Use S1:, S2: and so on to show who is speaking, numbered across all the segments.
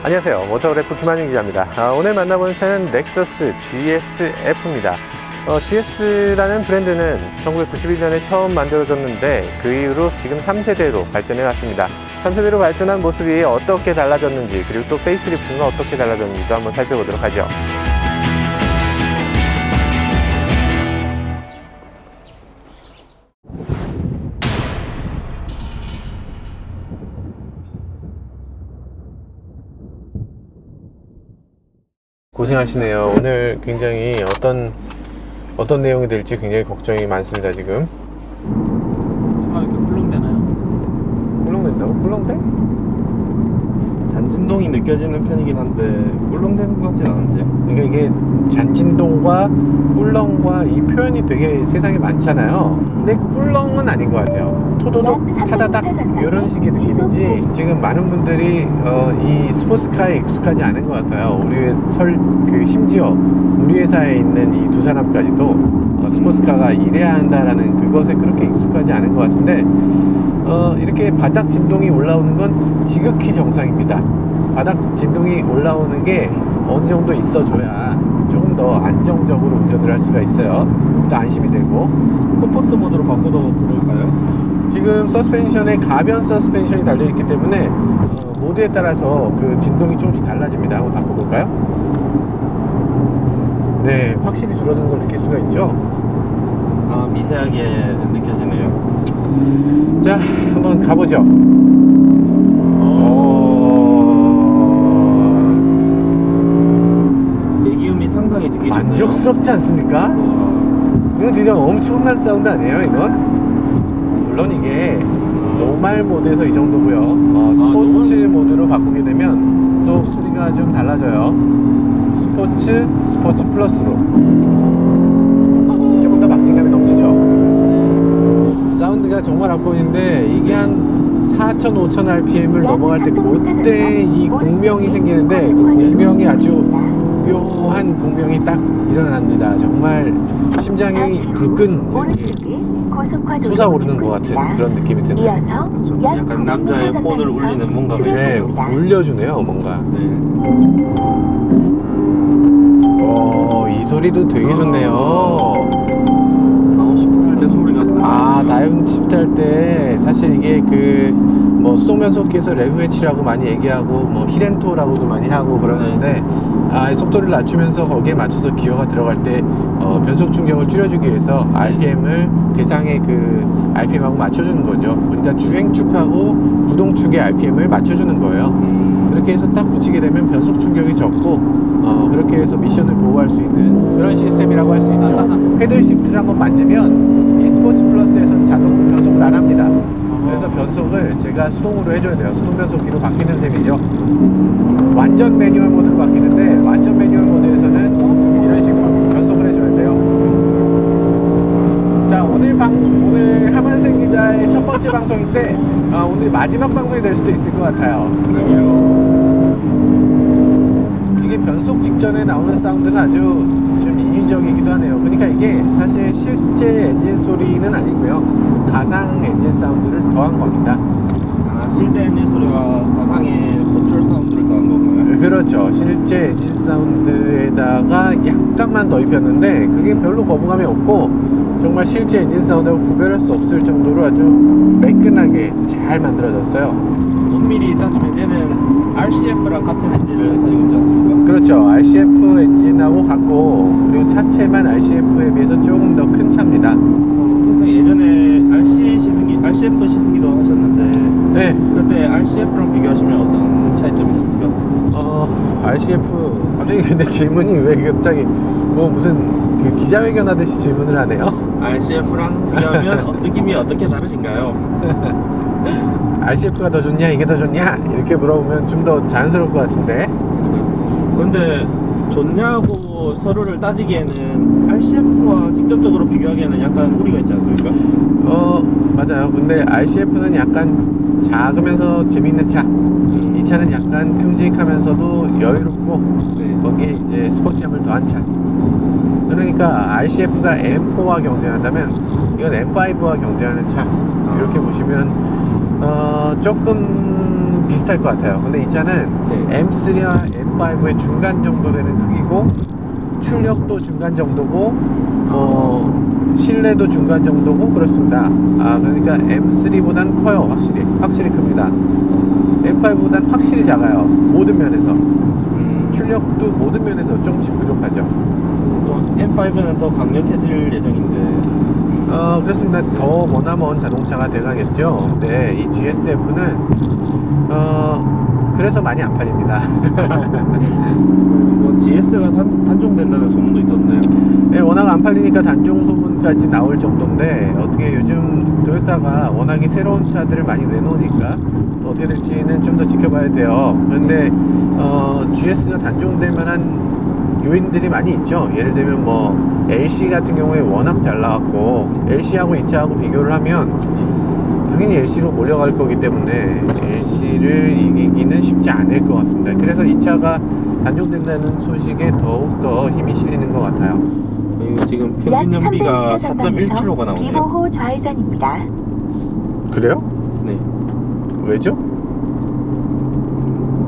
S1: 안녕하세요. 모터그래프 김한윤 기자입니다. 오늘 만나보는 차는 렉서스 GSF입니다. GS라는 브랜드는 1991년에 처음 만들어졌는데 그 이후로 지금 3세대로 발전해 왔습니다. 3세대로 발전한 모습이 어떻게 달라졌는지, 그리고 또 페이스리프트는 어떻게 달라졌는지도 한번 살펴보도록 하죠. 고생하시네요. 오늘 굉장히 어떤 내용이 될지 굉장히 걱정이 많습니다. 지금
S2: 차가 이렇게 꿀렁대나요?
S1: 꿀렁댄다고? 꿀렁대?
S2: 잔진동이 느껴지는 편이긴 한데 꿀렁대는 것 같진 않은데요?
S1: 그러니까 이게 잔진동과 꿀렁과 이 표현이 되게 세상에 많잖아요. 근데 꿀렁은 아닌 것 같아요. 토도독, 타다닥 이런 식의 느낌인지 지금 많은 분들이 이 스포츠카에 익숙하지 않은 것 같아요. 심지어 우리 회사에 있는 이 두 사람까지도 스포츠카가 이래야 한다라는 그것에 그렇게 익숙하지 않은 것 같은데, 이렇게 바닥 진동이 올라오는 건 지극히 정상입니다. 바닥 진동이 올라오는 게 어느 정도 있어줘야 조금 더 안정적으로 운전을 할 수가 있어요. 또 안심이 되고.
S2: 컴포트 모드로 바꿔도 들어올까요? 지금
S1: 서스펜션에 가변 서스펜션이 달려있기 때문에 모드에 따라서 그 진동이 조금씩 달라집니다. 한번 바꿔볼까요? 네, 확실히 줄어드는 걸 느낄 수가 있죠.
S2: 아, 미세하게 느껴지네요.
S1: 자, 한번 가보죠.
S2: 배기음이 상당히 듣기 좋네요.
S1: 만족스럽지 않습니까? 이건 진짜 엄청난 사운드 아니에요, 이건? 물론 이게 노말 모드에서 이 정도고요. 스포츠 모드로 바꾸게 되면 또 소리가 좀 달라져요. 스포츠 플러스로 조금 더 박진감이 넘치죠. 사운드가 정말 압권인데, 이게 한 4,000, 5,000 RPM을 넘어갈 때 그때 이 공명이 생기는데, 그 공명이 아주 묘한 공명이 딱 일어납니다. 정말 심장이 불끈 이렇게 솟아오르는 것 같은 그런 느낌이 드네요.
S2: 그렇죠. 약간 남자의 혼을 울리는 뭔가가
S1: 네, 울려주네요, 뭔가. 이 소리도 되게 좋네요.
S2: 다운시프트 할 때 소리가 잘
S1: 다운시프트 할 때 사실 이게 수동 변속기에서 레브 웨치라고 많이 얘기하고 힐앤토라고도 많이 하고 그러는데, 속도를 낮추면서 거기에 맞춰서 기어가 들어갈 때 변속 충격을 줄여주기 위해서 RPM을 대상의 RPM하고 맞춰주는 거죠. 그러니까 주행축하고 구동축의 RPM을 맞춰주는 거예요. 그렇게 해서 딱 붙이게 되면 변속 충격이 적고, 그렇게 해서 미션을 보호할 수 있는 그런 시스템이라고 할 수 있죠. 패들 시프트를 한번 만지면 이 스포츠 플러스에서는 자동 변속을 안 합니다. 그래서 변속을 제가 수동으로 해줘야 돼요. 수동 변속기로 바뀌는 셈이죠. 완전 매뉴얼 모드로 바뀌는데, 완전 매뉴얼 모드에서는 이런 식으로 변속을 해줘야 돼요. 자, 오늘 하만생 기자의 첫 번째 방송인데, 오늘 마지막 방송이 될 수도 있을 것 같아요. 이게 변속 직전에 나오는 사운드는 아주 좀 인위적이기도 하네요. 그러니까 이게 사실 실제 엔진 소리는 아니고요, 가상 엔진 사운드를 더한 겁니다.
S2: 실제 엔진 소리가 가상의 모tor 사운드를 더한 건가요?
S1: 그렇죠. 실제 엔진 사운드에다가 약간만 더 입혔는데, 그게 별로 거부감이 없고 정말 실제 엔진 사운드하고 구별할 수 없을 정도로 아주 매끈하게 잘 만들어졌어요.
S2: 엄밀히 따지면 얘는 RCF랑 같은 엔진을 가지고 있지 않습니까?
S1: 그렇죠. RCF 엔진하고 같고, 그리고 차체만 RCF에 비해서 조금 더 큰 차입니다.
S2: 예전에 RCF 시승기도 하셨는데,
S1: 네.
S2: 그때 RCF랑 비교하시면 어떤 차이점이 있습니까?
S1: RCF 갑자기 근데 질문이 왜 갑자기 무슨 기자회견 하듯이 질문을 하네요.
S2: RCF랑 비교하면 느낌이 어떻게 다르신가요?
S1: RCF가 더 좋냐, 이게 더 좋냐, 이렇게 물어보면 좀 더 자연스러울 것 같은데.
S2: 근데 좋냐고 서로를 따지기에는 RCF와 직접적으로 비교하기에는 약간 무리가 있지 않습니까?
S1: 맞아요. 근데 RCF는 약간 작으면서 재밌는 차, 이 차는 약간 큼직하면서도 여유롭고, 거기에 이제 스포티함을 더한 차. 그러니까 RCF가 M4와 경쟁한다면 이건 M5와 경쟁하는 차, 이렇게 보시면 조금 좀 비슷할 것 같아요. 근데 이 차는
S2: 네.
S1: M3와 M5의 중간 정도 되는 크기고 출력도 중간 정도고 실내도 중간 정도고 그렇습니다. 그러니까 M3보단 커요. 확실히 큽니다. M5보단 확실히 작아요. 모든 면에서. 출력도 모든 면에서 조금씩 부족하죠.
S2: 또 M5는 더 강력해질 예정인데.
S1: 그렇습니다. 더 머나먼 자동차가 돼가겠죠. 근데 이 GSF는 그래서 많이 안 팔립니다.
S2: 뭐 GS가 단종된다는 소문도 있던데요.
S1: 네, 워낙 안 팔리니까 단종 소문까지 나올 정도인데 어떻게 요즘 토요타가 워낙에 새로운 차들을 많이 내놓으니까 어떻게 될지는 좀 더 지켜봐야 돼요. 그런데 GS가 단종될 만한 요인들이 많이 있죠. 예를 들면 뭐 LC 같은 경우에 워낙 잘 나왔고 LC하고 이 차하고 비교를 하면 당연히 LC로 몰려갈 거기 때문에 LC를 이기기는 쉽지 않을 것 같습니다. 그래서 이 차가 단종된다는 소식에 더욱더 힘이 실리는 것 같아요.
S2: 지금 평균 연비가 4.1km가 나오네요.
S3: 비보호 좌회전입니다.
S1: 그래요?
S2: 네.
S1: 왜죠?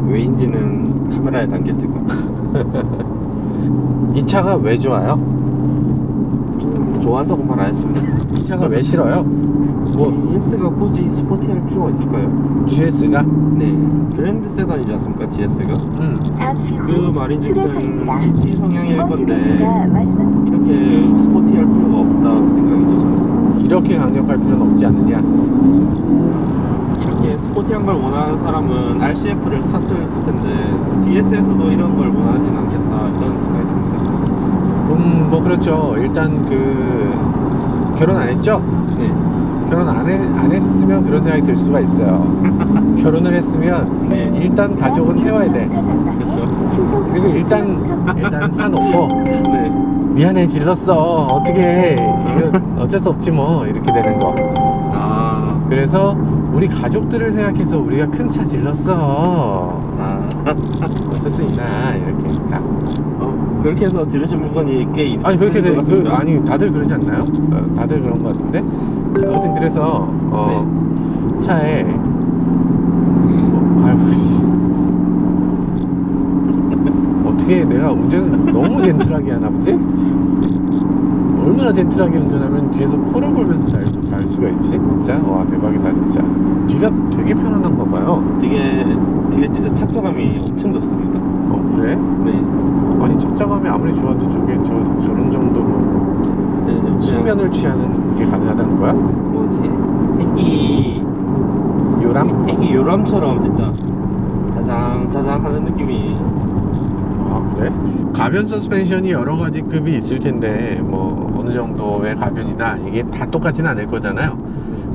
S2: 왜인지는 카메라에 담겼을 겁니다.
S1: 이 차가 왜 좋아요?
S2: 좋아한다고 말 안 했습니다.
S1: 이 차가 왜 싫어요? 뭐
S2: GS가 굳이 스포티할 필요가 있을까요?
S1: GS가?
S2: 네. 그랜드 세단이지 않습니까? GS가?
S3: 잠시 후
S2: 그 말인즉슨
S3: 휴게소입니다.
S2: GT 성향일
S3: 이번
S2: 건데
S3: 휴게소가 마지막
S2: 이렇게 스포티할 필요가 없다 그 생각이죠 저는.
S1: 이렇게 강력할 필요는 없지 않느냐?
S2: 이렇게 스포티한 걸 원하는 사람은 RCF를 샀을 텐데 GS에서도 이런 걸 원하진 않겠다 이런 생각이 듭니다.
S1: 뭐 그렇죠. 일단 결혼 안 했죠?
S2: 네.
S1: 결혼 안 했으면 그런 생각이 들 수가 있어요. 결혼을 했으면
S2: 네.
S1: 일단 가족은 태워야 돼.
S2: 그렇죠.
S1: 그리고 일단 사놓고
S2: 네.
S1: 미안해 질렀어. 어떻게 해. 이거 어쩔 수 없지 뭐 이렇게 되는 거. 그래서 우리 가족들을 생각해서 우리가 큰 차 질렀어. 어쩔 수 있나 이렇게 딱.
S2: 그렇게 해서 지르신 물건이 꽤
S1: 아니 그렇게
S2: 있으신 것 같습니다.
S1: 아니 다들 그러지 않나요? 다들 그런 것 같은데. 아무튼 그래서 차에 아이고 씨. 어떻게 내가 운전을 너무 젠틀하게 하나 보지? 얼마나 젠틀하게 운전하면 뒤에서 코를 골면서 잘 수가 있지? 진짜? 와 대박이다 진짜. 뒤가 되게 편안한가 봐요.
S2: 뒤에 진짜 착장감이 엄청 좋습니다.
S1: 그래?
S2: 네.
S1: 아니 착장감이 아무리 좋아도 저런 정도로
S2: 네,
S1: 숙면을 취하는 게 가능하다는 거야?
S2: 뭐지? 애기 요람처럼 진짜 자장 하는 느낌이.
S1: 그래? 가변 서스펜션이 여러 가지 급이 있을 텐데 뭐 어느 정도의 가변이다 이게 다 똑같지는 않을 거잖아요.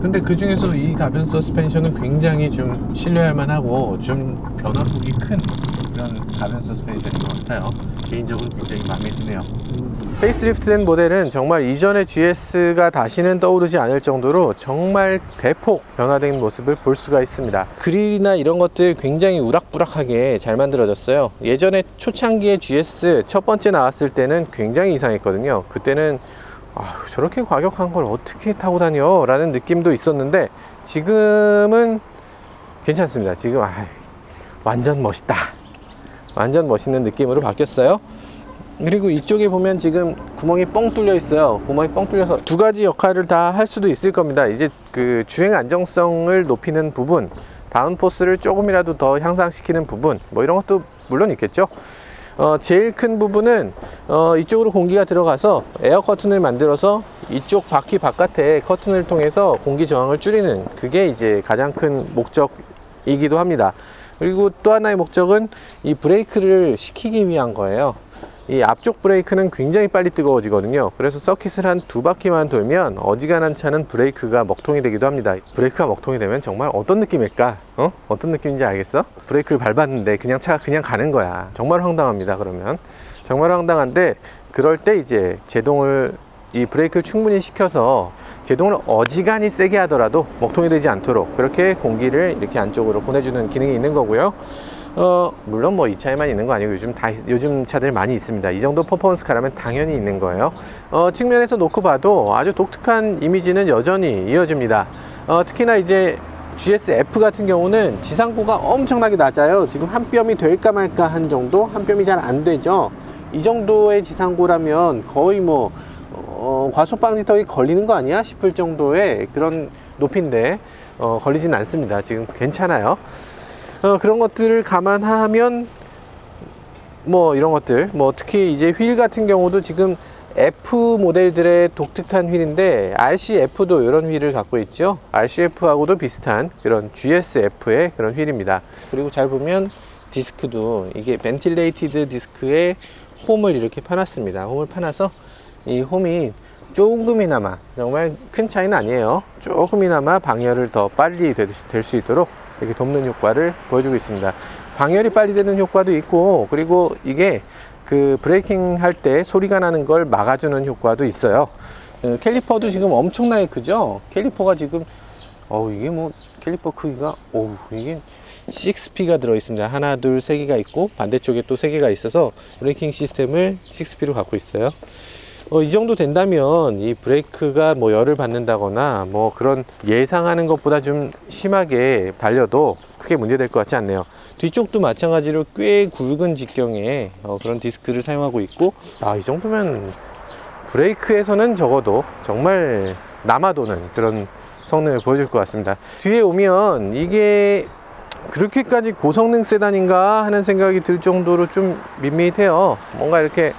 S1: 근데 그 중에서 이 가변 서스펜션은 굉장히 좀 신뢰할 만하고 좀 변화폭이 큰 그런 가변 서스펜션인 것 같아요. 개인적으로 굉장히 마음에 드네요. 페이스리프트된 모델은 정말 이전의 GS가 다시는 떠오르지 않을 정도로 정말 대폭 변화된 모습을 볼 수가 있습니다. 그릴이나 이런 것들 굉장히 우락부락하게 잘 만들어졌어요. 예전에 초창기의 GS 첫 번째 나왔을 때는 굉장히 이상했거든요. 그때는 저렇게 과격한 걸 어떻게 타고 다녀? 라는 느낌도 있었는데 지금은 괜찮습니다. 지금 완전 멋있다. 완전 멋있는 느낌으로 바뀌었어요. 그리고 이쪽에 보면 지금 구멍이 뻥 뚫려 있어요. 구멍이 뻥 뚫려서 두 가지 역할을 다 할 수도 있을 겁니다. 이제 그 주행 안정성을 높이는 부분, 다운포스를 조금이라도 더 향상시키는 부분, 뭐 이런 것도 물론 있겠죠. 제일 큰 부분은 이쪽으로 공기가 들어가서 에어 커튼을 만들어서 이쪽 바퀴 바깥에 커튼을 통해서 공기 저항을 줄이는, 그게 이제 가장 큰 목적이기도 합니다. 그리고 또 하나의 목적은 이 브레이크를 식히기 위한 거예요. 이 앞쪽 브레이크는 굉장히 빨리 뜨거워지거든요. 그래서 서킷을 한 두 바퀴만 돌면 어지간한 차는 브레이크가 먹통이 되기도 합니다. 브레이크가 먹통이 되면 정말 어떤 느낌일까? 어떤 느낌인지 알겠어? 브레이크를 밟았는데 그냥 차가 그냥 가는 거야. 정말 황당합니다. 그러면 정말 황당한데, 그럴 때 이제 제동을, 이 브레이크를 충분히 식혀서 제동을 어지간히 세게 하더라도 먹통이 되지 않도록 그렇게 공기를 이렇게 안쪽으로 보내주는 기능이 있는 거고요. 물론 뭐 이 차에만 있는 거 아니고 요즘 차들 많이 있습니다. 이 정도 퍼포먼스카라면 당연히 있는 거예요. 측면에서 놓고 봐도 아주 독특한 이미지는 여전히 이어집니다. 특히나 이제 GSF 같은 경우는 지상고가 엄청나게 낮아요. 지금 한 뼘이 될까 말까 한 정도, 한 뼘이 잘 안 되죠. 이 정도의 지상고라면 거의 뭐 과속 방지턱이 걸리는 거 아니야 싶을 정도의 그런 높이인데 걸리진 않습니다. 지금 괜찮아요. 그런 것들을 감안하면 뭐 이런 것들, 뭐 특히 이제 휠 같은 경우도 지금 F 모델들의 독특한 휠인데 RCF도 이런 휠을 갖고 있죠. RCF하고도 비슷한 그런 GSF의 그런 휠입니다. 그리고 잘 보면 디스크도 이게 벤틸레이티드 디스크에 홈을 이렇게 파놨습니다. 홈을 파놔서 이 홈이 조금이나마, 정말 큰 차이는 아니에요, 조금이나마 방열을 더 빨리 될 수 있도록 이렇게 돕는 효과를 보여주고 있습니다. 방열이 빨리 되는 효과도 있고, 그리고 이게 그 브레이킹 할 때 소리가 나는 걸 막아주는 효과도 있어요. 캘리퍼도 지금 엄청나게 크죠. 캘리퍼가 지금 이게 뭐 캘리퍼 크기가 이게 6P가 들어있습니다. 하나, 둘, 세 개가 있고 반대쪽에 또 세 개가 있어서 브레이킹 시스템을 6P로 갖고 있어요. 이 정도 된다면 이 브레이크가 뭐 열을 받는다거나 뭐 그런 예상하는 것보다 좀 심하게 달려도 크게 문제될 것 같지 않네요. 뒤쪽도 마찬가지로 꽤 굵은 직경의 그런 디스크를 사용하고 있고, 이 정도면 브레이크에서는 적어도 정말 남아도는 그런 성능을 보여줄 것 같습니다. 뒤에 오면 이게 그렇게까지 고성능 세단인가 하는 생각이 들 정도로 좀 밋밋해요. 뭔가 이렇게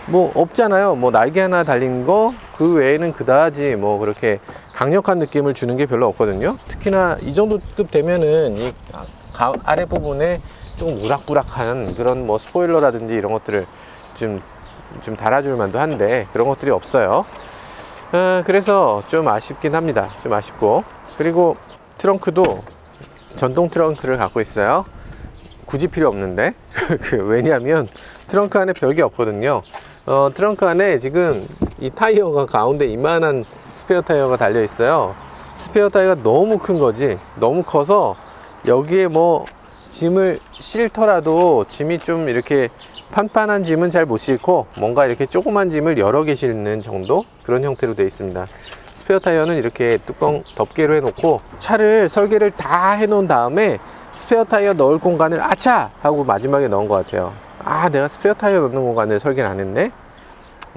S1: 뭐 없잖아요. 뭐 날개 하나 달린 거 그 외에는 그다지 뭐 그렇게 강력한 느낌을 주는 게 별로 없거든요. 특히나 이 정도 급 되면은 이 아래 부분에 좀 우락부락한 그런 뭐 스포일러라든지 이런 것들을 좀 달아줄 만도 한데 그런 것들이 없어요. 그래서 좀 아쉽긴 합니다. 좀 아쉽고, 그리고 트렁크도 전동 트렁크를 갖고 있어요. 굳이 필요 없는데 왜냐하면 트렁크 안에 별게 없거든요. 트렁크 안에 지금 이 타이어가 가운데 이만한 스페어 타이어가 달려 있어요. 스페어 타이어가 너무 큰 거지, 너무 커서 여기에 뭐 짐을 싣더라도 짐이 좀 이렇게 판판한 짐은 잘 못 싣고 뭔가 이렇게 조그만 짐을 여러 개 싣는 정도, 그런 형태로 되어 있습니다. 스페어 타이어는 이렇게 뚜껑 덮개로 해놓고 차를 설계를 다 해놓은 다음에 스페어 타이어 넣을 공간을 아차! 하고 마지막에 넣은 것 같아요. 내가 스페어 타이어 넣는 공간을 설계를 안 했네?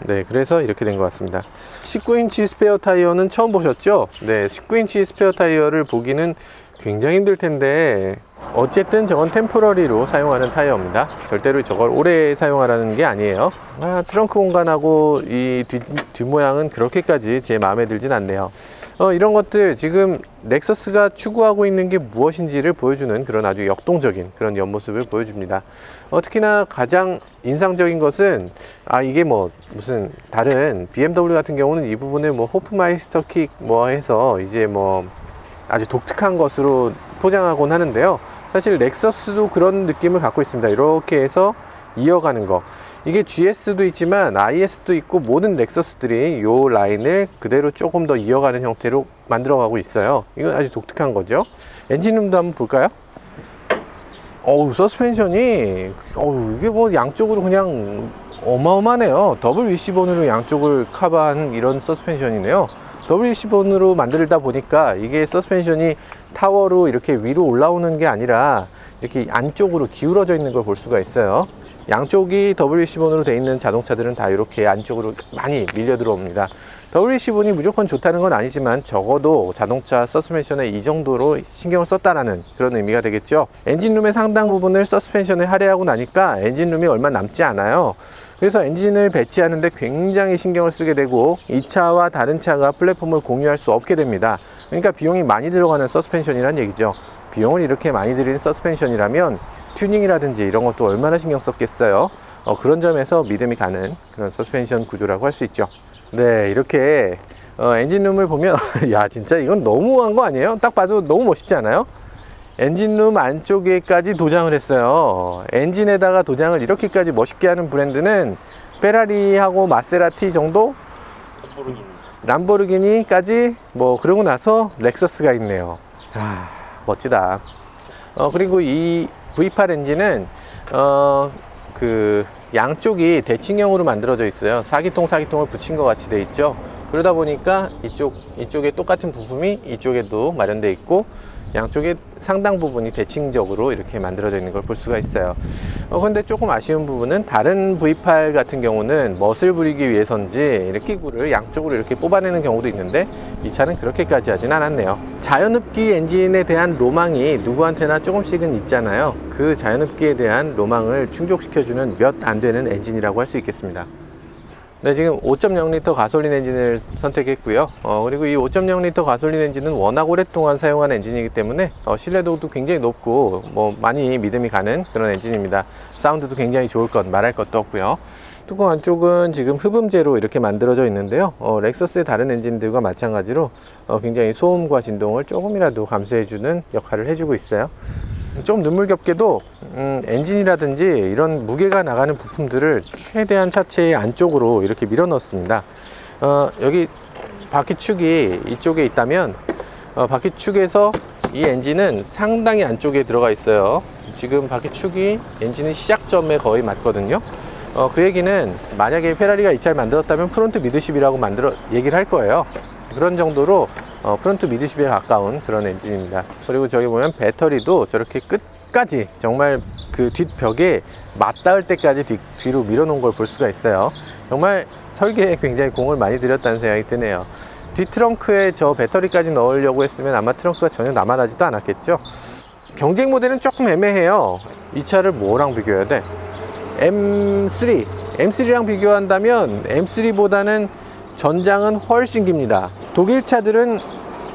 S1: 네, 그래서 이렇게 된 것 같습니다. 19인치 스페어 타이어는 처음 보셨죠? 네, 19인치 스페어 타이어를 보기는 굉장히 힘들 텐데 어쨌든 저건 템포러리로 사용하는 타이어입니다. 절대로 저걸 오래 사용하라는 게 아니에요. 트렁크 공간하고 이 뒷모양은 그렇게까지 제 마음에 들진 않네요. 이런 것들 지금 렉서스가 추구하고 있는 게 무엇인지를 보여주는 그런 아주 역동적인 그런 옆모습을 보여줍니다. 특히나 가장 인상적인 것은 이게 뭐 무슨 다른 BMW 같은 경우는 이 부분을 뭐 호프마이스터 킥 뭐 해서 이제 뭐 아주 독특한 것으로 포장하곤 하는데요. 사실 렉서스도 그런 느낌을 갖고 있습니다. 이렇게 해서 이어가는 거. 이게 GS도 있지만 IS도 있고 모든 렉서스들이 이 라인을 그대로 조금 더 이어가는 형태로 만들어가고 있어요. 이건 아주 독특한 거죠. 엔진룸도 한번 볼까요? 서스펜션이 이게 뭐 양쪽으로 그냥 어마어마하네요. 더블 위시본으로 양쪽을 커버한 이런 서스펜션이네요. 더블 위시본으로 만들다 보니까 이게 서스펜션이 타워로 이렇게 위로 올라오는 게 아니라 이렇게 안쪽으로 기울어져 있는 걸 볼 수가 있어요. 양쪽이 WC 본으로 되어 있는 자동차들은 다 이렇게 안쪽으로 많이 밀려 들어옵니다. WC 본이 무조건 좋다는 건 아니지만 적어도 자동차 서스펜션에 이 정도로 신경을 썼다라는 그런 의미가 되겠죠. 엔진룸의 상당 부분을 서스펜션에 할애하고 나니까 엔진룸이 얼마 남지 않아요. 그래서 엔진을 배치하는데 굉장히 신경을 쓰게 되고 이 차와 다른 차가 플랫폼을 공유할 수 없게 됩니다. 그러니까 비용이 많이 들어가는 서스펜션이란 얘기죠. 비용을 이렇게 많이 들이는 서스펜션이라면 튜닝이라든지 이런 것도 얼마나 신경 썼겠어요. 그런 점에서 믿음이 가는 그런 서스펜션 구조라고 할 수 있죠. 네, 이렇게 엔진룸을 보면 야, 진짜 이건 너무한 거 아니에요? 딱 봐도 너무 멋있지 않아요? 엔진룸 안쪽에까지 도장을 했어요. 엔진에다가 도장을 이렇게까지 멋있게 하는 브랜드는 페라리하고 마세라티 정도? 람보르기니까지 뭐 그러고 나서 렉서스가 있네요. 멋지다. 그리고 이 V8 엔진은 그 양쪽이 대칭형으로 만들어져 있어요. 사기통을 붙인 것 같이 돼 있죠. 그러다 보니까 이쪽에 똑같은 부품이 이쪽에도 마련되어 있고 양쪽에 상당 부분이 대칭적으로 이렇게 만들어져 있는 걸 볼 수가 있어요. 근데 조금 아쉬운 부분은 다른 V8 같은 경우는 멋을 부리기 위해서인지 이렇게 기구를 양쪽으로 이렇게 뽑아내는 경우도 있는데 이 차는 그렇게까지 하진 않았네요. 자연흡기 엔진에 대한 로망이 누구한테나 조금씩은 있잖아요. 그 자연흡기에 대한 로망을 충족시켜주는 몇 안 되는 엔진이라고 할 수 있겠습니다. 네, 지금 5.0L 가솔린 엔진을 선택했고요. 그리고 이 5.0L 가솔린 엔진은 워낙 오랫동안 사용한 엔진이기 때문에 신뢰도도 굉장히 높고 많이 믿음이 가는 그런 엔진입니다. 사운드도 굉장히 좋을 것, 말할 것도 없고요. 뚜껑 안쪽은 지금 흡음재로 이렇게 만들어져 있는데요. 렉서스의 다른 엔진들과 마찬가지로 굉장히 소음과 진동을 조금이라도 감소해주는 역할을 해주고 있어요. 좀 눈물겹게도 엔진이라든지 이런 무게가 나가는 부품들을 최대한 차체의 안쪽으로 이렇게 밀어 넣었습니다. 여기 바퀴축이 이쪽에 있다면 바퀴축에서 이 엔진은 상당히 안쪽에 들어가 있어요. 지금 바퀴축이 엔진의 시작점에 거의 맞거든요. 그 얘기는 만약에 페라리가 이 차를 만들었다면 프론트 미드십이라고 얘기를 할 거예요. 그런 정도로 프론트 미드십에 가까운 그런 엔진입니다. 그리고 저기 보면 배터리도 저렇게 끝까지 정말 그 뒷벽에 맞닿을 때까지 뒤로 밀어 놓은 걸 볼 수가 있어요. 정말 설계에 굉장히 공을 많이 들였다는 생각이 드네요. 뒷 트렁크에 저 배터리까지 넣으려고 했으면 아마 트렁크가 전혀 남아나지도 않았겠죠. 경쟁 모델은 조금 애매해요. 이 차를 뭐랑 비교해야 돼? M3랑 비교한다면 M3보다는 전장은 훨씬 깁니다. 독일 차들은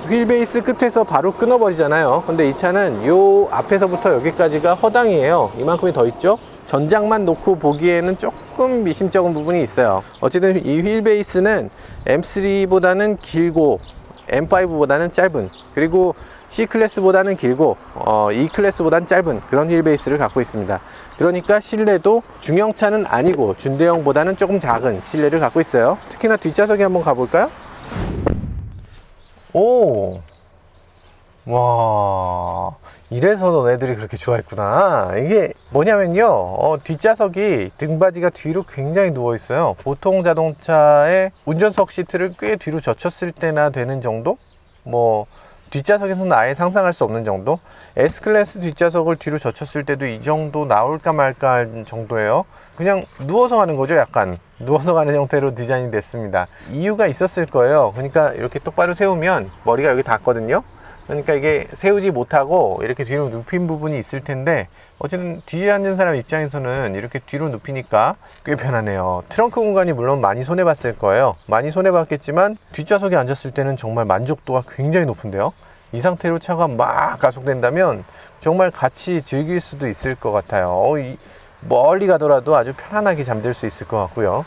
S1: 휠베이스 끝에서 바로 끊어버리잖아요. 근데 이 차는 요 앞에서부터 여기까지가 허당이에요. 이만큼이 더 있죠. 전장만 놓고 보기에는 조금 미심쩍은 부분이 있어요. 어쨌든 이 휠베이스는 M3보다는 길고 M5보다는 짧은, 그리고 C클래스보다는 길고 E클래스보다는 짧은 그런 휠베이스를 갖고 있습니다. 그러니까 실내도 중형차는 아니고 준대형보다는 조금 작은 실내를 갖고 있어요. 특히나 뒷좌석에 한번 가볼까요? 오, 와, 이래서 너네들이 그렇게 좋아했구나. 이게 뭐냐면요, 뒷좌석이 등받이가 뒤로 굉장히 누워 있어요. 보통 자동차의 운전석 시트를 꽤 뒤로 젖혔을 때나 되는 정도? 뒷좌석에서는 아예 상상할 수 없는 정도? S클래스 뒷좌석을 뒤로 젖혔을 때도 이 정도 나올까 말까 할 정도예요. 그냥 누워서 가는 거죠. 약간 누워서 가는 형태로 디자인이 됐습니다. 이유가 있었을 거예요. 그러니까 이렇게 똑바로 세우면 머리가 여기 닿거든요. 그러니까 이게 세우지 못하고 이렇게 뒤로 눕힌 부분이 있을 텐데, 어쨌든 뒤에 앉은 사람 입장에서는 이렇게 뒤로 눕히니까 꽤 편하네요. 트렁크 공간이 물론 많이 손해봤을 거예요. 많이 손해봤겠지만 뒷좌석에 앉았을 때는 정말 만족도가 굉장히 높은데요. 이 상태로 차가 막 가속된다면 정말 같이 즐길 수도 있을 것 같아요. 멀리 가더라도 아주 편안하게 잠들 수 있을 것 같고요.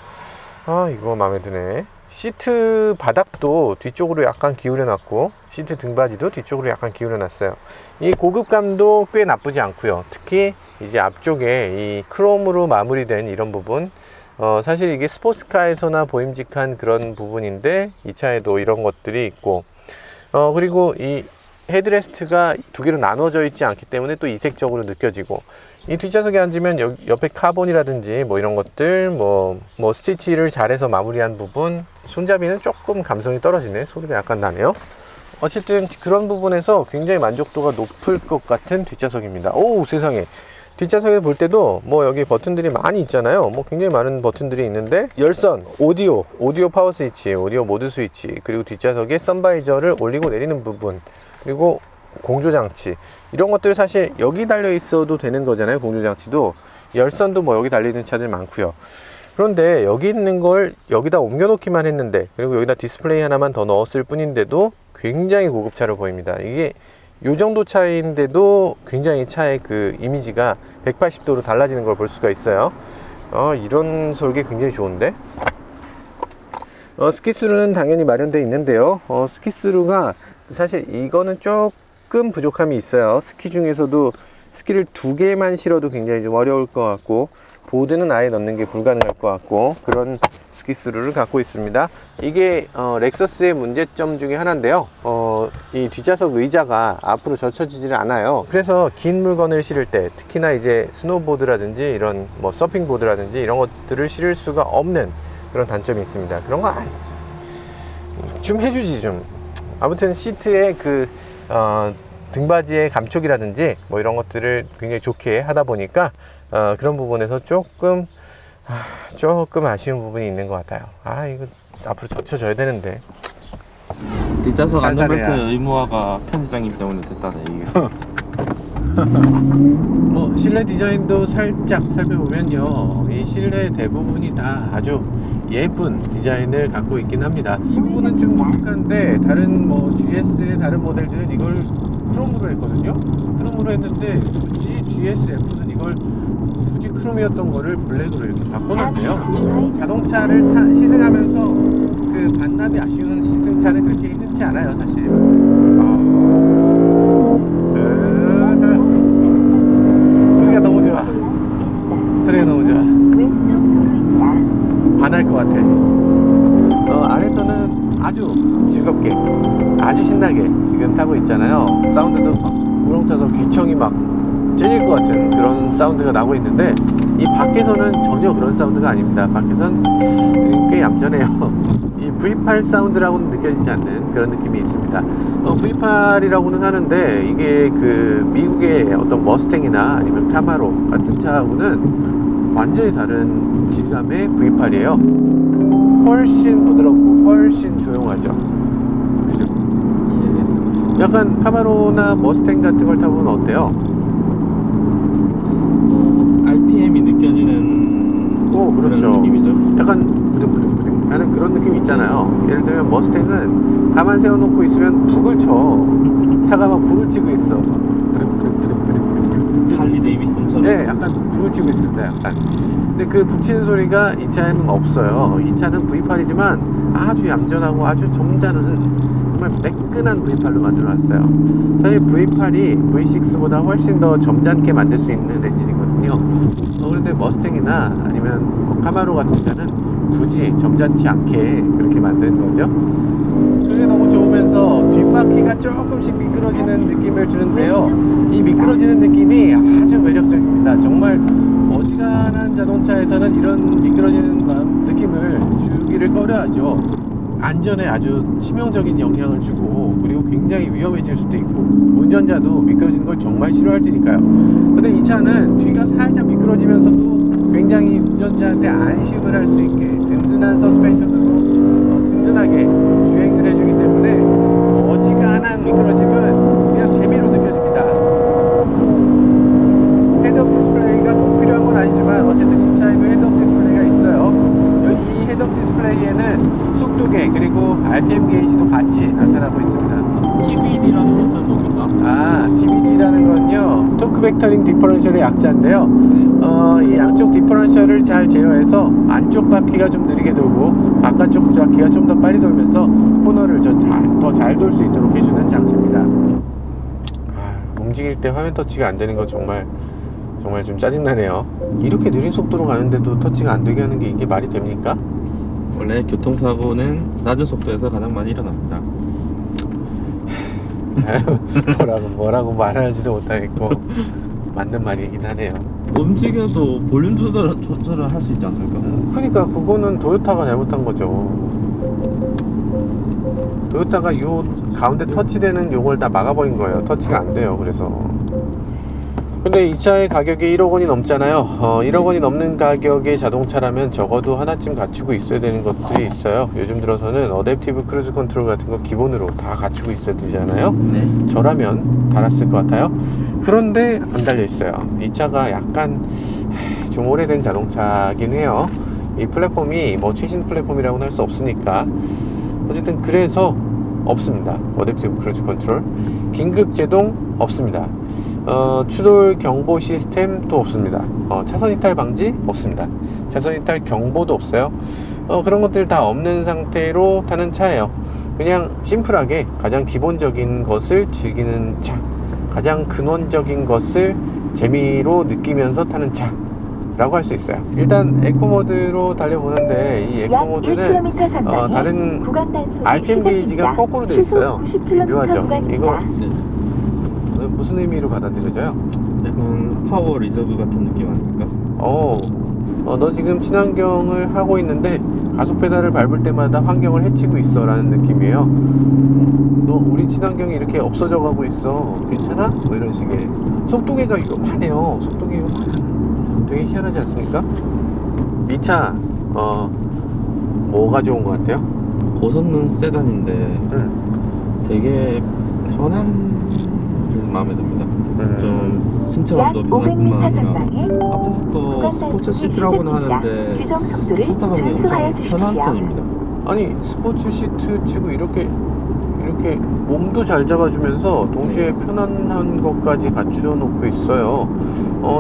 S1: 이거 마음에 드네. 시트 바닥도 뒤쪽으로 약간 기울여 놨고, 시트 등받이도 뒤쪽으로 약간 기울여 놨어요. 이 고급감도 꽤 나쁘지 않고요. 특히 이제 앞쪽에 이 크롬으로 마무리된 이런 부분, 사실 이게 스포츠카에서나 보임직한 그런 부분인데 이 차에도 이런 것들이 있고, 그리고 이 헤드레스트가 두 개로 나눠져 있지 않기 때문에 또 이색적으로 느껴지고, 이 뒷좌석에 앉으면 옆에 카본이라든지 이런 것들, 스티치를 잘해서 마무리한 부분, 손잡이는 조금 감성이 떨어지네. 소리가 약간 나네요. 어쨌든 그런 부분에서 굉장히 만족도가 높을 것 같은 뒷좌석입니다. 오, 세상에. 뒷좌석에 볼 때도 여기 버튼들이 많이 있잖아요. 굉장히 많은 버튼들이 있는데, 열선, 오디오 파워 스위치, 오디오 모드 스위치, 그리고 뒷좌석에 선바이저를 올리고 내리는 부분, 그리고 공조장치, 이런 것들 사실 여기 달려 있어도 되는 거잖아요. 공조장치도. 열선도 여기 달리는 차들 많고요. 그런데 여기 있는 걸 여기다 옮겨 놓기만 했는데, 그리고 여기다 디스플레이 하나만 더 넣었을 뿐인데도 굉장히 고급차로 보입니다. 이게 요 정도 차이인데도 굉장히 차의 그 이미지가 180도로 달라지는 걸 볼 수가 있어요. 이런 설계 굉장히 좋은데. 스키스루는 당연히 마련되어 있는데요. 스키스루가 사실 이거는 조금 부족함이 있어요. 스키 중에서도 스키를 두 개만 실어도 굉장히 좀 어려울 것 같고, 보드는 아예 넣는 게 불가능할 것 같고, 그런 스키스루를 갖고 있습니다. 이게 렉서스의 문제점 중에 하나인데요. 이 뒷좌석 의자가 앞으로 젖혀지질 않아요. 그래서 긴 물건을 실을 때, 특히나 이제 스노보드라든지 이런 서핑보드라든지 이런 것들을 실을 수가 없는 그런 단점이 있습니다. 그런 거 좀 해주지 좀. 아무튼 시트에 등받이의 감촉이라든지 뭐 이런 것들을 굉장히 좋게 하다 보니까 그런 부분에서 조금 아쉬운 부분이 있는 것 같아요. 이거 앞으로 젖혀줘야 되는데.
S2: 뒷좌석 안전벨트
S1: 살살해야.
S2: 의무화가 편의장이기 때문에 됐다는 얘기가
S1: 뭐 실내 디자인도 살짝 살펴보면요, 이 실내 대부분이 다 아주 예쁜 디자인을 갖고 있긴 합니다. 이 부분은 좀 독특한데 다른 뭐 GS의 다른 모델들은 이걸 크롬으로 했거든요. 크롬으로 했는데 굳이 GSF는 이걸 굳이 크롬이었던 거를 블랙으로 이렇게 바꿔놨네요. 자동차를 시승하면서 그 반납이 아쉬운 시승차는 그렇게 흔치 않아요, 사실. 소리가 너무 좋아. 소리가 너무 좋아.
S3: 왼쪽 도로입니다.
S1: 반할 것 같아. 안에서는 아주 즐겁게, 아주 신나게 지금 타고 있잖아요. 사운드도 막 우렁차서 귀청이 막 째질 것 같은 그런 사운드가 나고 있는데, 이 밖에서는 전혀 그런 사운드가 아닙니다. 밖에선 꽤 얌전해요. 이 V8 사운드라고는 느껴지지 않는 그런 느낌이 있습니다. V8이라고는 하는데 이게 그 미국의 어떤 머스탱이나 아니면 카마로 같은 차하고는 완전히 다른 질감의 V8이에요. 훨씬 부드럽고 훨씬 조용하죠. 그죠? 약간 카마로나 머스탱 같은 걸 타보면 어때요?
S2: RPM이 느껴지는
S1: 그렇죠.
S2: 그런 느낌이죠.
S1: 약간 부등부등 하는 그런 느낌이 있잖아요. 예를 들면 머스탱은 가만 세워놓고 있으면 북을 쳐. 차가 막 북을 치고 있어. 부등부등.
S2: 할리 데이비슨처럼.
S1: 네, 약간 북을 치고 있습니다. 약간. 근데 그 북치는 소리가 이 차에는 없어요. 이 차는 V8이지만 아주 얌전하고 아주 점잖은 정말 매끈한 V8로 만들어놨어요. 사실 V8이 V6보다 훨씬 더 점잖게 만들 수 있는 엔진이거든요. 그런데 머스탱이나 아니면 뭐 카마로 같은 차는 굳이 점잖지 않게 그렇게 만든 거죠. 그게 너무 좋으면서 뒷바퀴가 조금씩 미끄러지는 느낌을 주는데요. 이 미끄러지는 느낌이 아주 매력적입니다. 정말 어지간한 자동차에서는 이런 미끄러지는 느낌을 주기를 꺼려하죠. 안전에 아주 치명적인 영향을 주고, 그리고 굉장히 위험해질 수도 있고, 운전자도 미끄러지는 걸 정말 싫어할 테니까요. 근데 이 차는 뒤가 살짝 미끄러지면서도 굉장히 운전자한테 안심을 할 수 있게 든든한 서스펜션으로 든든하게 주행을 해주기 때문에 어지간한 미끄러짐은 그냥 재미로 느껴집니다. 헤드업 디스플레이가 꼭 필요한 건 아니지만 어쨌든 이 차에도 헤드업 디스플레이가 있어요. 이 헤드업 디스플레이에는 속도계 그리고 RPM 게이지도 같이 나타나고 있습니다.
S2: TBD라는 버튼은 뭡니까?
S1: TBD라는 건요, 토크 벡터링 디퍼런셜의 약자인데요. 이 양쪽 디퍼런셜을 잘 제어해서 안쪽 바퀴가 좀 느리게 돌고 바깥쪽 바퀴가 좀 더 빨리 돌면서 코너를 더 잘 돌 수 있도록 해주는 장치입니다. 움직일 때 화면 터치가 안 되는 거 정말 좀 짜증나네요. 이렇게 느린 속도로 가는데도 터치가 안 되게 하는 게 이게 말이 됩니까?
S2: 원래 교통사고는 낮은 속도에서 가장 많이 일어납니다.
S1: 뭐라고 말하지도 못하겠고 맞는 말이긴 하네요.
S2: 움직여도 볼륨 조절을 할 수 있지 않습니까?
S1: 그러니까 그거는 도요타가 잘못한 거죠. 도요타가 요 가운데 터치되는 요걸 다 막아버린 거예요. 터치가 안 돼요. 그래서. 근데 이 차의 가격이 1억 원이 넘잖아요. 1억 원이 넘는 가격의 자동차라면 적어도 하나쯤 갖추고 있어야 되는 것들이 있어요. 요즘 들어서는 어댑티브 크루즈 컨트롤 같은 거 기본으로 다 갖추고 있어야 되잖아요.
S2: 네.
S1: 저라면 달았을 것 같아요. 그런데 안 달려 있어요. 이 차가 약간 좀 오래된 자동차긴 해요. 이 플랫폼이 뭐 최신 플랫폼이라고는 할 수 없으니까. 어쨌든 그래서 없습니다. 어댑티브 크루즈 컨트롤. 긴급 제동 없습니다. 추돌 경보 시스템도 없습니다. 차선 이탈 방지 없습니다. 차선 이탈 경보도 없어요. 그런 것들 다 없는 상태로 타는 차예요. 그냥 심플하게 가장 기본적인 것을 즐기는 차, 가장 근원적인 것을 재미로 느끼면서 타는 차 라고 할 수 있어요. 일단 에코모드로 달려보는데 이 에코모드는 다른 RPM 게이지가 거꾸로 되어 있어요. 묘하죠? 이거 무슨 의미로 받아들여져요?
S2: 약간 파워 리저브 같은 느낌 아닙니까?
S1: 너 지금 친환경을 하고 있는데 가속 페달을 밟을 때마다 환경을 해치고 있어 라는 느낌이에요. 너 우리 친환경이 이렇게 없어져 가고 있어, 괜찮아? 뭐 이런 식의. 속도계가 요만해요. 속도계 요만. 되게 희한하지 않습니까? 이 차 뭐가 좋은 것 같아요?
S2: 고성능 세단인데 되게 편한 게 마음에 듭니다. 좀
S3: 약
S2: 승차감도 편할
S3: 500m
S2: 뿐만 아니라
S3: 전방에
S2: 앞좌석도 스포츠 시트라고는 하는데
S3: 규정 속도를
S2: 차 타감이
S3: 준수하여
S2: 엄청 편한
S3: 주십시오.
S2: 편입니다.
S1: 아니 스포츠 시트 치고 이렇게 몸도 잘 잡아주면서 동시에 편안한 것까지 갖추어 놓고 있어요.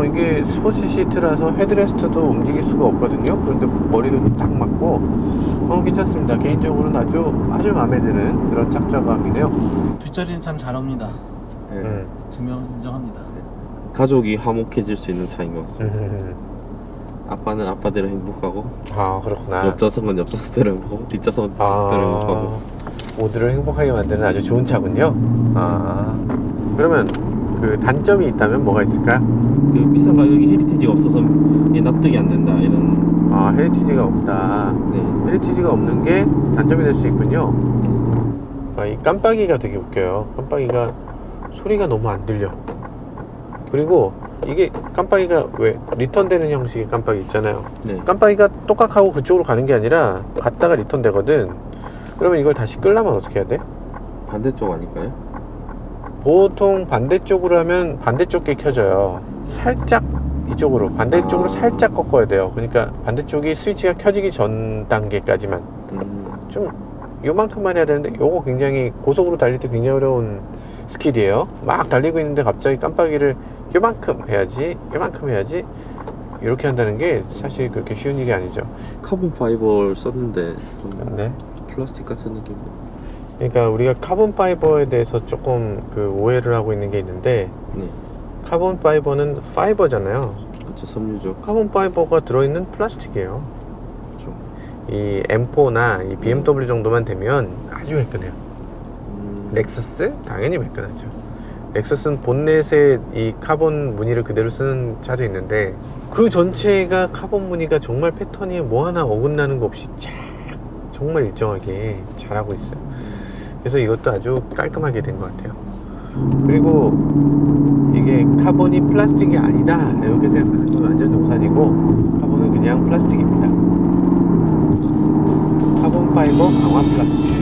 S1: 이게 스포츠 시트라서 헤드레스트도 움직일 수가 없거든요. 그런데 머리도 딱 맞고 괜찮습니다. 개인적으로는 아주 마음에 드는 그런 착좌감이네요.
S4: 뒷자리는 참 잘 옵니다.
S2: 네.
S4: 증명 인정합니다.
S2: 가족이 화목해질 수 있는 차인 것 같습니다. 아빠는 아빠대로 행복하고
S1: 아 그렇구나.
S2: 옆좌석은 옆좌석대로 행복하고 뒷좌석은 뒷좌석대로 행복하고.
S1: 모두를 행복하게 만드는 아주 좋은 차군요. 그러면 그 단점이 있다면 뭐가 있을까요?
S2: 그 비싼 가격에 헤리티지가 없어서 이게 납득이 안 된다 이런.
S1: 헤리티지가 없다.
S2: 네.
S1: 헤리티지가 없는 게 단점이 될 수 있군요. 이 깜빡이가 되게 웃겨요. 깜빡이가 소리가 너무 안 들려. 그리고 이게 깜빡이가 왜 리턴되는 형식의 깜빡이 있잖아요.
S2: 네.
S1: 깜빡이가 똑같하고 그쪽으로 가는 게 아니라 갔다가 리턴되거든. 그러면 이걸 다시 끄려면 어떻게 해야 돼?
S2: 반대쪽 아닐까요?
S1: 보통 반대쪽으로 하면 반대쪽 게 켜져요. 살짝 이쪽으로, 반대쪽으로 살짝 꺾어야 돼요. 그러니까 반대쪽이 스위치가 켜지기 전 단계까지만. 좀 요만큼만 해야 되는데 요거 굉장히 고속으로 달릴 때 굉장히 어려운 스킬이에요. 막 달리고 있는데 갑자기 깜빡이를 요만큼 해야지 이렇게 한다는 게 사실 그렇게 쉬운 일이 아니죠.
S2: 카본 파이버를 썼는데 좀
S1: 네.
S2: 플라스틱 같은 느낌.
S1: 그러니까 우리가 카본 파이버에 대해서 조금 그 오해를 하고 있는 게 있는데,
S2: 네.
S1: 카본 파이버는 파이버잖아요.
S2: 그렇죠. 섬유죠.
S1: 카본 파이버가 들어있는 플라스틱이에요.
S2: 그렇죠.
S1: 이 M4나 이 BMW 정도만 되면 아주 매끈해요. 렉서스? 당연히 매끈하죠. 렉서스는 본넷에 이 카본 무늬를 그대로 쓰는 차도 있는데 그 전체가 카본 무늬가 정말 패턴이 뭐 하나 어긋나는 거 없이 쫙 정말 일정하게 잘하고 있어요. 그래서 이것도 아주 깔끔하게 된 것 같아요. 그리고 이게 카본이 플라스틱이 아니다 이렇게 생각하는 건 완전 오산이고, 카본은 그냥 플라스틱입니다. 카본 파이버 강화 플라스틱.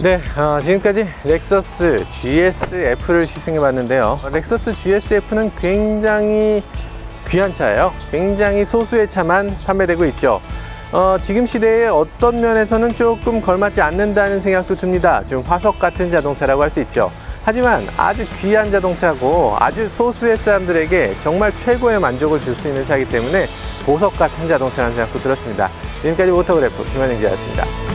S1: 네, 지금까지 렉서스 GSF를 시승해 봤는데요. 렉서스 GSF는 굉장히 귀한 차예요. 굉장히 소수의 차만 판매되고 있죠. 지금 시대에 어떤 면에서는 조금 걸맞지 않는다는 생각도 듭니다. 좀 화석 같은 자동차라고 할 수 있죠. 하지만 아주 귀한 자동차고 아주 소수의 사람들에게 정말 최고의 만족을 줄 수 있는 차이기 때문에 보석 같은 자동차라는 생각도 들었습니다. 지금까지 오토그래프 김한영 기자였습니다.